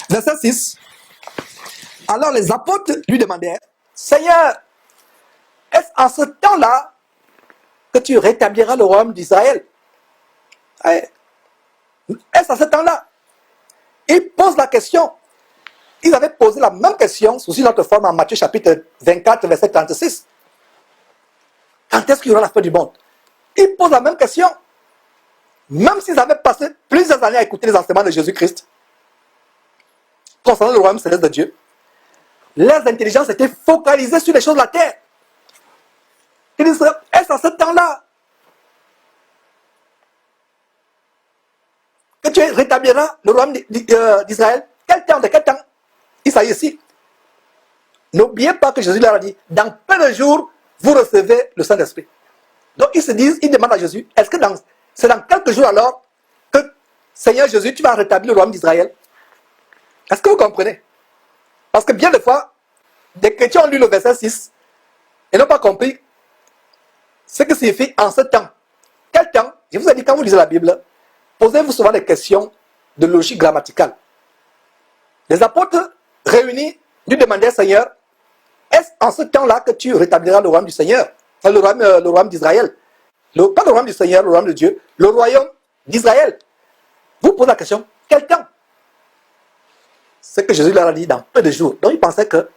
Verset 6. Alors les apôtres lui demandèrent, Seigneur, est-ce en ce temps-là que tu rétabliras le royaume d'Israël? Est-ce en ce temps-là? Ils posent la question. Ils avaient posé la même question sous une autre forme en Matthieu chapitre 24, verset 36. Quand est-ce qu'il y aura la fin du monde? Ils posent la même question. Même s'ils avaient passé plusieurs années à écouter les enseignements de Jésus-Christ concernant le royaume céleste de Dieu, leurs intelligences étaient focalisées sur les choses de la terre. Ils disent, est-ce en ce temps-là que tu rétabliras le royaume d'Israël? Quel temps? De quel temps il s'agit ici? N'oubliez pas que Jésus leur a dit, dans peu de jours, vous recevez le Saint-Esprit. Donc ils se disent, ils demandent à Jésus, est-ce que c'est dans quelques jours alors que, Seigneur Jésus, tu vas rétablir le royaume d'Israël? Est-ce que vous comprenez? Parce que bien des fois, des chrétiens ont lu le verset 6 et n'ont pas compris ce que signifie en ce temps. Quel temps? Je vous ai dit, quand vous lisez la Bible, posez-vous souvent des questions de logique grammaticale. Les apôtres réunis lui demandaient, Seigneur, est-ce en ce temps-là que tu rétabliras le royaume du Seigneur? Enfin, le royaume d'Israël. Pas le royaume du Seigneur, le royaume de Dieu, le royaume d'Israël. Vous posez la question, quel temps? C'est que Jésus leur a dit dans peu de jours. Donc ils pensaient que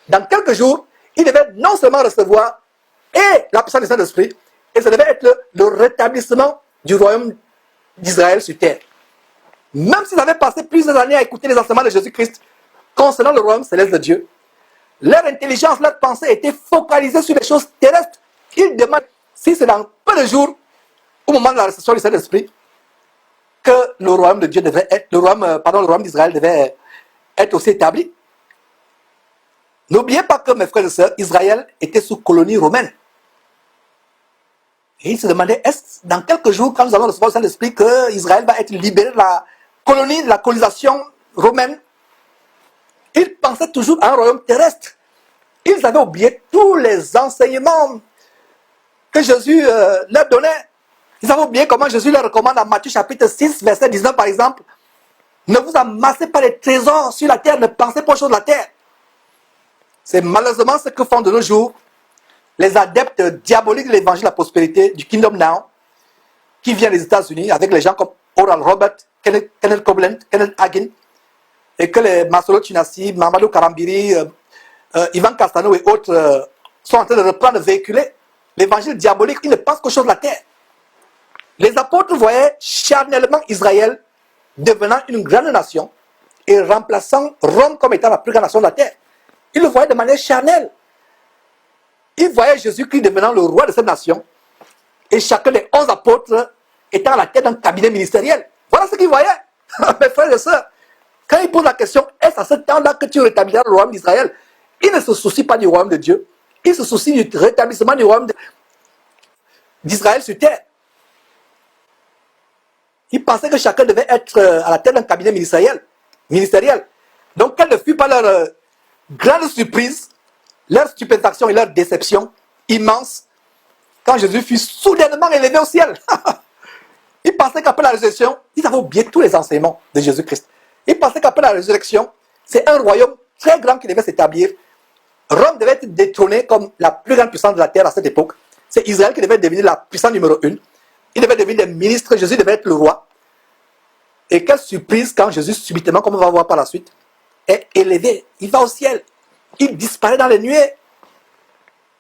dans quelques jours, ils devaient non seulement recevoir et la puissance du Saint-Esprit, et ça devait être le rétablissement du royaume d'Israël sur terre. Même s'ils avaient passé plusieurs années à écouter les enseignements de Jésus-Christ concernant le royaume céleste de Dieu, leur intelligence, leur pensée était focalisée sur les choses terrestres. Ils demandent si c'est dans peu de jours, au moment de la réception du Saint-Esprit, que le royaume de Dieu devait être, le royaume d'Israël devait être aussi établi. N'oubliez pas que, mes frères et sœurs, Israël était sous colonie romaine. Et ils se demandaient, est-ce dans quelques jours, quand nous allons recevoir le Saint-Esprit, que Israël va être libéré de la colonie, de la colonisation romaine? Ils pensaient toujours à un royaume terrestre. Ils avaient oublié tous les enseignements que Jésus leur donnait. Ils avaient oublié comment Jésus leur recommande en Matthieu chapitre 6, verset 19 par exemple. Ne vous amassez pas les trésors sur la terre, ne pensez pas aux choses de la terre. C'est malheureusement ce que font de nos jours les adeptes diaboliques de l'évangile de la prospérité, du Kingdom Now, qui viennent des États-Unis avec les gens comme Oral Robert, Kenneth Copeland, Kenneth Hagin, et que les Masolo Chinasi, Mamadou Karambiri, Ivan Castano et autres sont en train de reprendre, de véhiculer l'évangile diabolique. Ils ne pensent qu'aux choses de la terre. Les apôtres voyaient charnellement Israël devenant une grande nation et remplaçant Rome comme étant la plus grande nation de la terre. Ils le voyaient de manière charnelle. Ils voyaient Jésus-Christ devenant le roi de cette nation et chacun des 11 apôtres étant à la tête d'un cabinet ministériel. Voilà ce qu'ils voyaient, mes frères et sœurs. Quand ils posent la question, est-ce à ce temps-là que tu rétabliras le royaume d'Israël? Ils ne se soucient pas du royaume de Dieu. Ils se soucient du rétablissement du royaume d'Israël sur terre. Ils pensaient que chacun devait être à la tête d'un cabinet ministériel. Donc, quelle ne fut pas leur grande surprise, leur stupéfaction et leur déception immense quand Jésus fut soudainement élevé au ciel. Ils pensaient qu'après la résurrection, ils avaient oublié tous les enseignements de Jésus-Christ. Ils pensaient qu'après la résurrection, c'est un royaume très grand qui devait s'établir. Rome devait être détrônée comme la plus grande puissance de la terre à cette époque. C'est Israël qui devait devenir la puissance numéro 1. Il devait devenir des ministres, Jésus devait être le roi. Et quelle surprise quand Jésus, subitement, comme on va voir par la suite, est élevé. Il va au ciel. Il disparaît dans les nuées.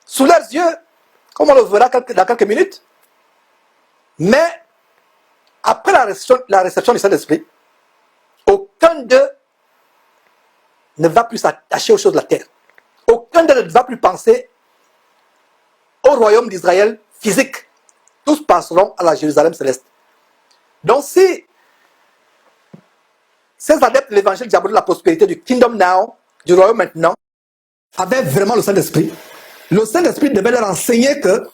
Sous leurs yeux, comme on le verra dans quelques minutes. Mais, après la réception du Saint-Esprit, aucun d'eux ne va plus s'attacher aux choses de la terre. Aucun d'eux ne va plus penser au royaume d'Israël physique. Tous passeront à la Jérusalem céleste. Donc si ces adeptes de l'évangile diabolique de la prospérité du Kingdom Now du royaume maintenant avaient vraiment le Saint-Esprit, le Saint-Esprit devait leur enseigner que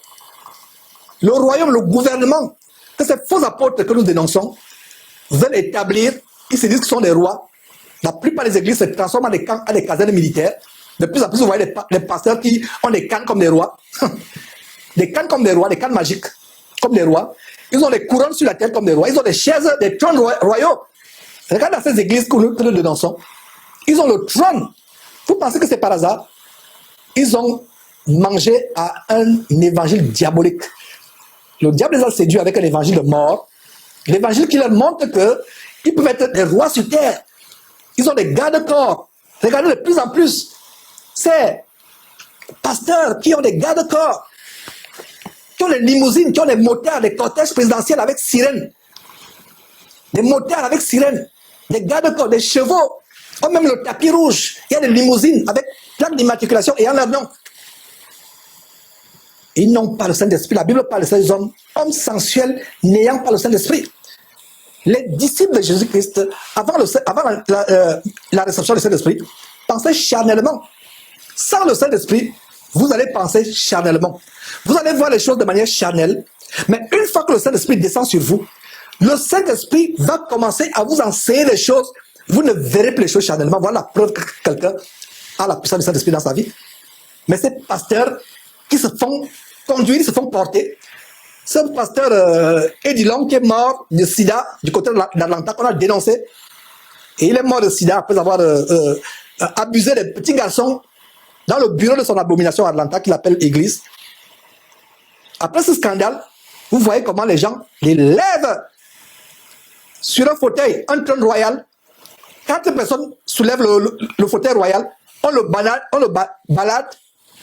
le royaume, le gouvernement, que ces faux apôtres que nous dénonçons veulent établir, ils se disent qu'ils sont des rois. La plupart des églises se transforment en des camps, en des casernes militaires. De plus en plus, vous voyez les pasteurs qui ont des cannes comme des rois. Des cannes comme des rois, des cannes magiques comme des rois. Ils ont des couronnes sur la tête comme des rois. Ils ont des chaises, des trônes royaux. Regardez dans ces églises que nous dénonçons. Ils ont le trône. Vous pensez que c'est par hasard? Ils ont mangé à un évangile diabolique. Le diable les a séduits avec un évangile de mort. L'évangile qui leur montre qu'ils peuvent être des rois sur terre. Ils ont des garde-corps. Regardez de plus en plus ces pasteurs qui ont des garde-corps, qui ont des limousines, qui ont des motards, des cortèges présidentiels avec sirènes. Des motards avec sirènes. Des garde-corps, des chevaux. Ou même le tapis rouge. Il y a des limousines avec plaque d'immatriculation ayant leur nom. Ils n'ont pas le Saint-Esprit. La Bible parle de ces hommes sensuels n'ayant pas le Saint-Esprit. Les disciples de Jésus-Christ, avant la réception du Saint-Esprit, pensaient charnellement. Sans le Saint-Esprit, vous allez penser charnellement. Vous allez voir les choses de manière charnelle. Mais une fois que le Saint-Esprit descend sur vous, le Saint-Esprit va commencer à vous enseigner les choses. Vous ne verrez plus les choses charnellement. Voilà la preuve que quelqu'un a la puissance du Saint-Esprit dans sa vie. Mais ces pasteurs qui se font conduire, se font porter. Ce pasteur Eddie Long qui est mort de sida du côté d'Atlanta qu'on a dénoncé. Et il est mort de sida après avoir abusé des petits garçons dans le bureau de son abomination à Atlanta qu'il appelle Église. Après ce scandale, vous voyez comment les gens les lèvent sur un fauteuil, un trône royal. 4 personnes soulèvent le fauteuil royal, on le balade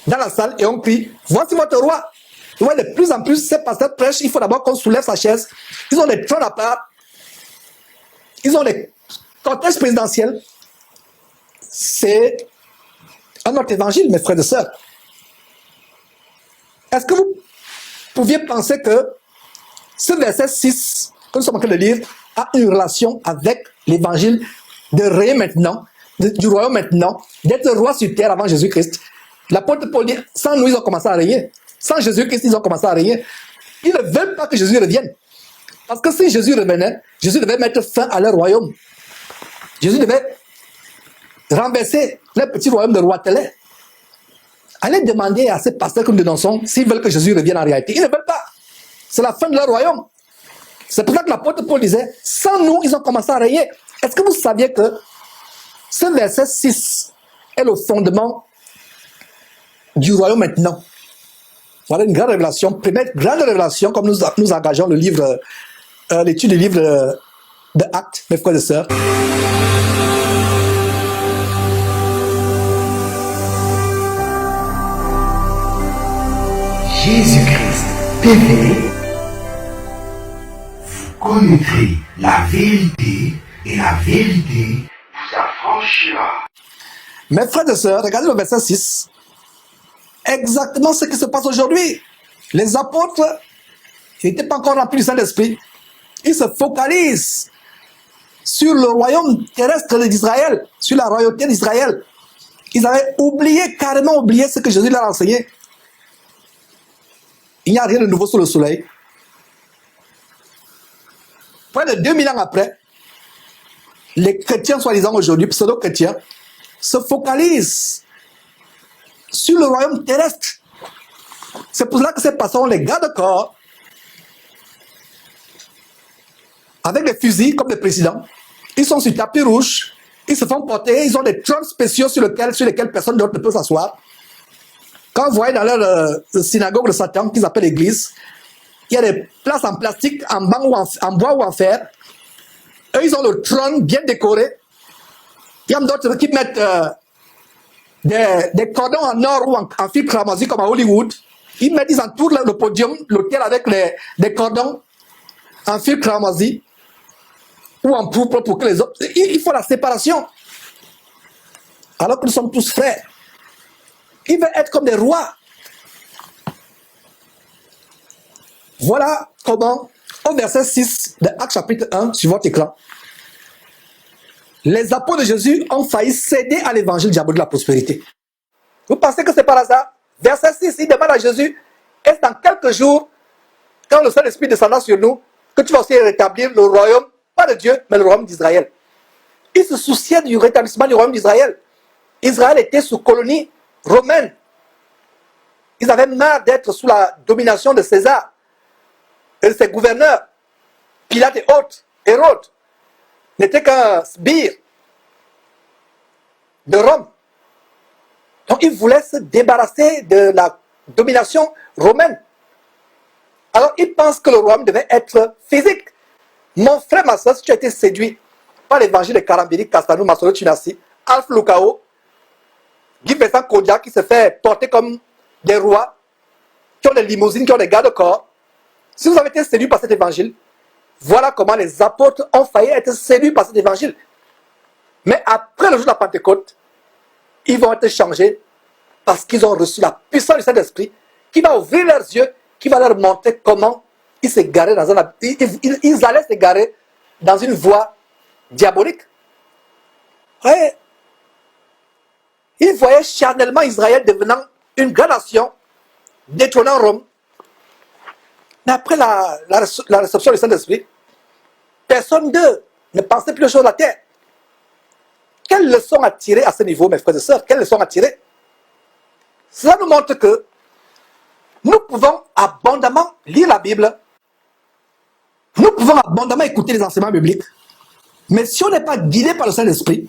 dans la salle et on crie « Voici votre roi !» Vous voyez, de plus en plus, ces pasteurs prêchent, il faut d'abord qu'on soulève sa chaise. Ils ont des trônes à part. Ils ont des cortèges présidentiels. C'est un autre évangile, mes frères et sœurs. Est-ce que vous pouviez penser que ce verset 6, que nous sommes en train de lire, a une relation avec l'évangile de régner maintenant, du royaume maintenant, d'être roi sur terre avant Jésus-Christ? L'apôtre Paul dit, sans nous, ils ont commencé à régner. Sans Jésus-Christ, ils ont commencé à régner. Ils ne veulent pas que Jésus revienne. Parce que si Jésus revenait, Jésus devait mettre fin à leur royaume. Jésus devait renverser le petit royaume de roi Télé. Allez demander à ces pasteurs que nous dénonçons s'ils veulent que Jésus revienne en réalité. Ils ne veulent pas. C'est la fin de leur royaume. C'est pour ça que l'apôtre Paul disait, sans nous, ils ont commencé à régner. Est-ce que vous saviez que ce verset 6 est le fondement du royaume maintenant? Voilà une grande révélation, première grande révélation, comme nous engageons le livre, l'étude du livre de Actes, mes frères et sœurs. Jésus-Christ TV, vous connaîtrez la vérité et la vérité vous affranchira. Mes frères et sœurs, regardez le verset 6. Exactement ce qui se passe aujourd'hui. Les apôtres n'étaient pas encore remplis du Saint-Esprit. Ils se focalisent sur le royaume terrestre d'Israël, sur la royauté d'Israël. Ils avaient oublié, carrément oublié ce que Jésus leur a enseigné. Il n'y a rien de nouveau sous le soleil. Près de 2000 ans après, les chrétiens, soi-disant aujourd'hui, pseudo-chrétiens, se focalisent sur le royaume terrestre. C'est pour cela que ces pasteurs ont les garde-corps avec des fusils comme les présidents. Ils sont sur tapis rouge, ils se font porter, ils ont des trônes spéciaux sur lesquels personne d'autre ne peut s'asseoir. Quand vous voyez dans leur synagogue de Satan, qu'ils appellent l'église, il y a des places en plastique, en bois ou en fer. Eux, ils ont le trône bien décoré. Il y a d'autres qui mettent des cordons en or ou en fil cramoisi comme à Hollywood. Ils entourent le podium, l'hôtel avec des cordons en fil cramoisi ou en pourpre pour que les autres... Il faut la séparation. Alors que nous sommes tous frères. Ils veulent être comme des rois. Voilà comment, au verset 6 de Actes chapitre 1, sur votre écran, les apôtres de Jésus ont failli céder à l'évangile diabolique de la prospérité. Vous pensez que c'est par hasard? Verset 6, il demande à Jésus, est-ce dans quelques jours, quand le Saint-Esprit descendra sur nous, que tu vas aussi rétablir le royaume, pas de Dieu, mais le royaume d'Israël. Il se souciait du rétablissement du royaume d'Israël. Israël était sous colonie romaine. Ils avaient marre d'être sous la domination de César et de ses gouverneurs. Pilate et autres, Hérode, n'était qu'un sbire de Rome. Donc ils voulaient se débarrasser de la domination romaine. Alors ils pensent que le royaume devait être physique. Mon frère, ma soeur, si tu as été séduit par l'évangile de Karambiri, Castanou, Masolo, Tunasi, Alf Lukao, Guy Vincent Kodia qui se fait porter comme des rois, qui ont des limousines, qui ont des gardes-corps, si vous avez été séduit par cet évangile, voilà comment les apôtres ont failli être séduits par cet évangile. Mais après le jour de la Pentecôte, ils vont être changés parce qu'ils ont reçu la puissance du Saint-Esprit qui va ouvrir leurs yeux, qui va leur montrer comment ils s'égaraient dans ils allaient s'égarer dans une voie diabolique. Ouais. Ils voyaient charnellement Israël devenant une grande nation, détrônant Rome. Mais après la réception du Saint-Esprit, personne d'eux ne pensait plus aux choses de la terre. Quelle leçon à tirer à ce niveau, mes frères et sœurs? Quelle leçon à tirer? Cela nous montre que nous pouvons abondamment lire la Bible, nous pouvons abondamment écouter les enseignements bibliques, mais si on n'est pas guidé par le Saint-Esprit,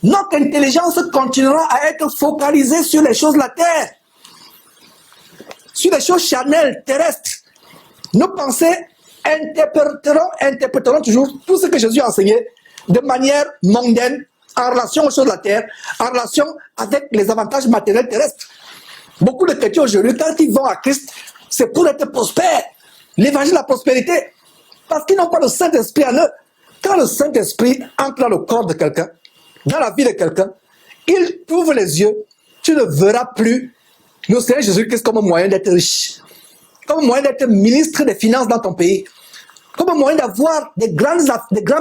notre intelligence continuera à être focalisée sur les choses de la terre, sur les choses charnelles, terrestres. Nos pensées interpréteront toujours tout ce que Jésus a enseigné de manière mondaine, en relation aux choses de la terre, en relation avec les avantages matériels terrestres. Beaucoup de chrétiens aujourd'hui, quand ils vont à Christ, c'est pour être prospères. L'évangile de la prospérité. Parce qu'ils n'ont pas le Saint-Esprit en eux. Quand le Saint-Esprit entre dans le corps de quelqu'un, dans la vie de quelqu'un, il t'ouvre les yeux, tu ne verras plus le Seigneur Jésus-Christ comme un moyen d'être riche, comme un moyen d'être ministre des finances dans ton pays, comme un moyen d'avoir des grands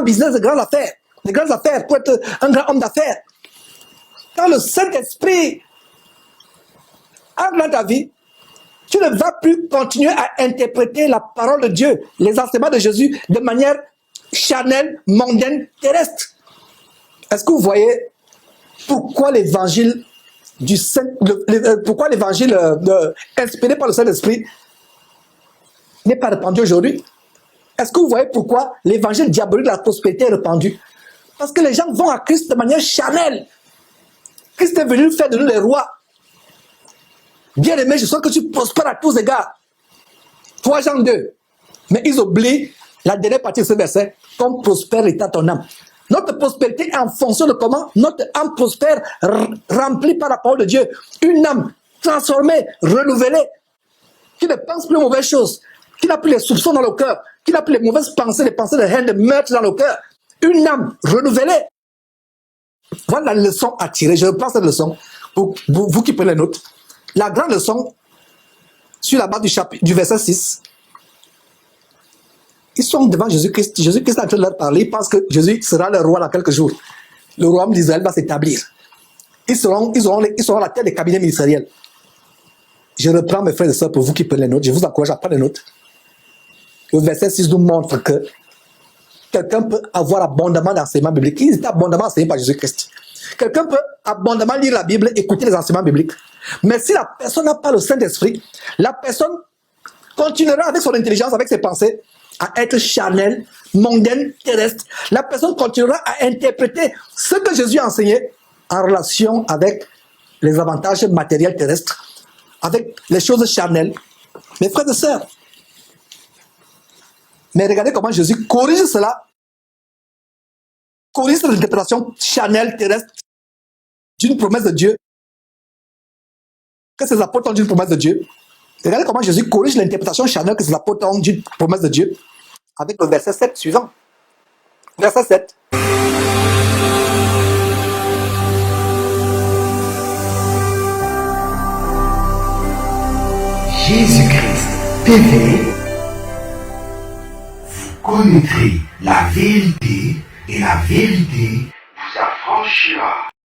business, des grandes affaires pour être un grand homme d'affaires. Quand le Saint-Esprit entre dans ta vie, tu ne vas plus continuer à interpréter la parole de Dieu, les enseignements de Jésus de manière charnelle, mondaine, terrestre. Est-ce que vous voyez pourquoi l'évangile inspiré par le Saint-Esprit n'est pas répandu aujourd'hui? Est-ce que vous voyez pourquoi l'évangile diabolique de la prospérité est répandu? Parce que les gens vont à Christ de manière charnelle. Christ est venu faire de nous les rois. Bien-aimé, je sens que tu prospères à tous égards. 3 Jean 2. Mais ils oublient la dernière partie de ce verset. Comme prospère état ton âme. Notre prospérité est en fonction de comment notre âme prospère, remplie par la parole de Dieu. Une âme transformée, renouvelée, qui ne pense plus aux mauvaises choses, qui n'a plus les soupçons dans le cœur, qui n'a plus les mauvaises pensées, les pensées de haine, de meurtre dans le cœur. Une âme renouvelée. Voilà la leçon à tirer. Je reprends cette leçon pour vous qui prenez les notes. La grande leçon, sur la base du verset 6, ils sont devant Jésus-Christ. Jésus-Christ est en train de leur parler. Ils pensent que Jésus sera le roi dans quelques jours. Le royaume d'Israël va s'établir. Ils auront la tête des cabinets ministériels. Je reprends mes frères et sœurs pour vous qui prenez les notes. Je vous encourage à prendre les notes. Le verset 6 nous montre que quelqu'un peut avoir abondamment d'enseignements bibliques. Ils étaient abondamment enseignés par Jésus-Christ. Quelqu'un peut abondamment lire la Bible, écouter les enseignements bibliques. Mais si la personne n'a pas le Saint-Esprit, la personne continuera avec son intelligence, avec ses pensées, à être charnelle, mondaine, terrestre. La personne continuera à interpréter ce que Jésus a enseigné en relation avec les avantages matériels terrestres, avec les choses charnelles. Mes frères et sœurs, mais regardez comment Jésus corrige cela, corrige cette interprétation charnelle, terrestre, d'une promesse de Dieu, que ses apôtres ont d'une promesse de Dieu. Regardez comment Jésus corrige l'interprétation charnelle que ses apôtres ont d'une promesse de Dieu, avec le verset 7 suivant. Verset 7. Jésus-Christ TV, vous connaîtrez la vérité et la vérité vous s'affranchira